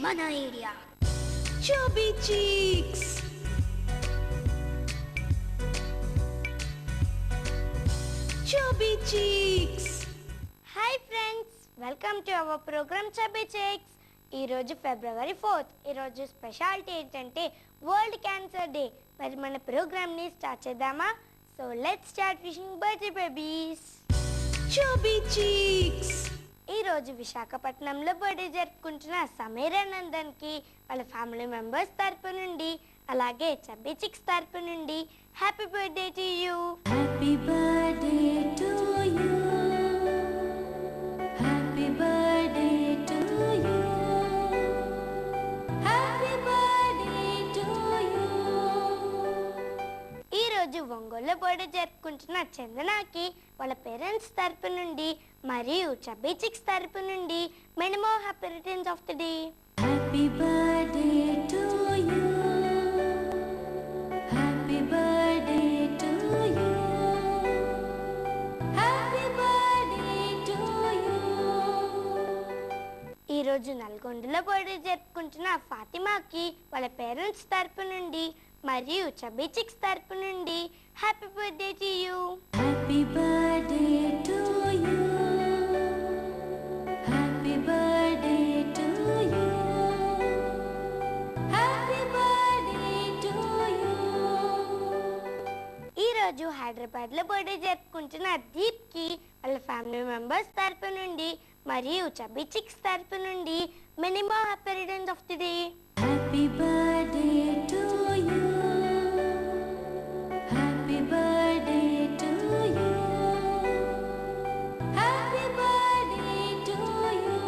మన area Chubby Cheeks. Chubby Cheeks. Hi friends, welcome to our program chubby cheeks. ఈరోజు February 4th. ఈరోజు speciality ఏంటంటే world cancer day. మరి మన ప్రోగ్రామ్ని స్టార్ట్ చేద్దామా? So let's start wishing birthday babies. Chubby Cheeks. ఈరోజు విశాఖపట్నంలో బర్త్డే జరుపుకుంటున్న సమీరానందన్కి వాళ్ళ ఫ్యామిలీ మెంబర్స్ తరపు నుండి, అలాగే చబ్బీ చిక్స్ తరపు నుండి happy birthday to you. Happy birthday to you. Happy birthday to you. Happy birthday to you. ఈరోజు ఒంగోలులో బర్త్డే జరుపుకుంటున్న చందనాకి వాళ్ళ పేరెంట్స్ తరపు నుండి మరియు చబ్బీ చిక్స్ తరపు నుండి many more happy returns of the day. Happy birthday to you. Happy birthday to you. Happy birthday to you. ఈరోజు నల్గొండలో బర్త్డే జరుపుకుంటున్న ఫాతిమాకి వాళ్ళ పేరెంట్స్ తరపు నుండి మరియు చబ్బీ చిక్స్ తరపు నుండి happy birthday to you. Happy birthday to you. Happy birthday to you. Happy birthday to you. ఈరోజు హైదరాబాద్లో బర్త్డే జరుపుకుంటున్న దీప్కి వాళ్ళ ఫ్యామిలీ మెంబర్స్ తరపు నుండి మరియు చబ్బీ చిక్స్ తరపు నుండి many more happy returns of the day. Happy birthday to you. Happy birthday to you. Happy birthday to you.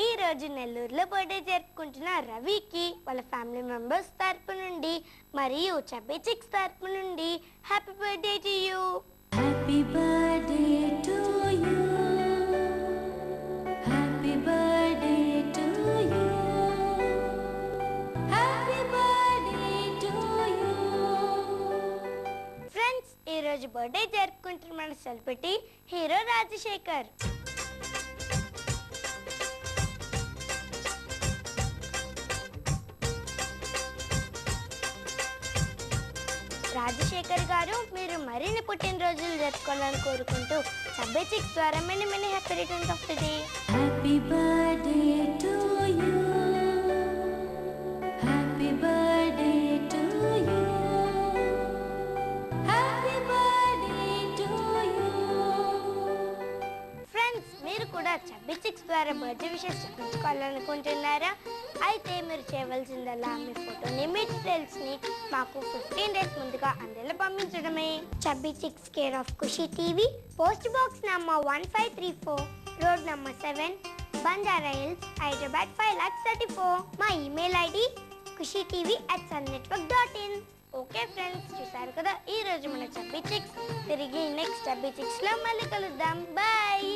ఈరోజు నెల్లూరులో బర్త్డే జరుపుకుంటున్న రవికి వాళ్ళ ఫ్యామిలీ మెంబర్స్ తరపు నుండి మరియు చబ్బీ చిక్స్ తరపు నుండి happy birthday to you. Happy birthday to you. Happy birthday to you. Happy birthday to you. Friends, ఈరోజు బర్త్డే జరుపుకుంటున్న మన సెలబ్రిటీ హీరో రాజశేఖర్. రాజశేఖర్ గారు, మీరు మరిన్ని పుట్టినరోజులు జరుపుకోవాలని కోరుకుంటూ చబ్బీ చిక్స్ ద్వారా many many happy returns of the day. Happy birthday to you. Happy birthday to you. Happy birthday to you. Friends, మీరు కూడా చబ్బీ చిక్స్ ద్వారా బర్త్డే విషెస్ చెప్పించుకోవాలనుకుంటున్నారా? అయితే మీరు చేయవలసిందల్లా మీ ఫోటోని, మీ డీటెయిల్స్ని మాకు 15 days ముందుగా అందేలా పంపించడమే. Chubby Chicks care of Khushi TV, post box number 1534, road number 7, Banjara Hills, Hyderabad 5,34,000. మా email ID khushitv@sunnetwork.in. Okay friends, చూసారు కదా ఈరోజు మన చబ్బీ చిక్స్. తిరిగి నెక్స్ట్ చబ్బీ చిక్స్లో మళ్ళీ కలుద్దాం. బాయ్.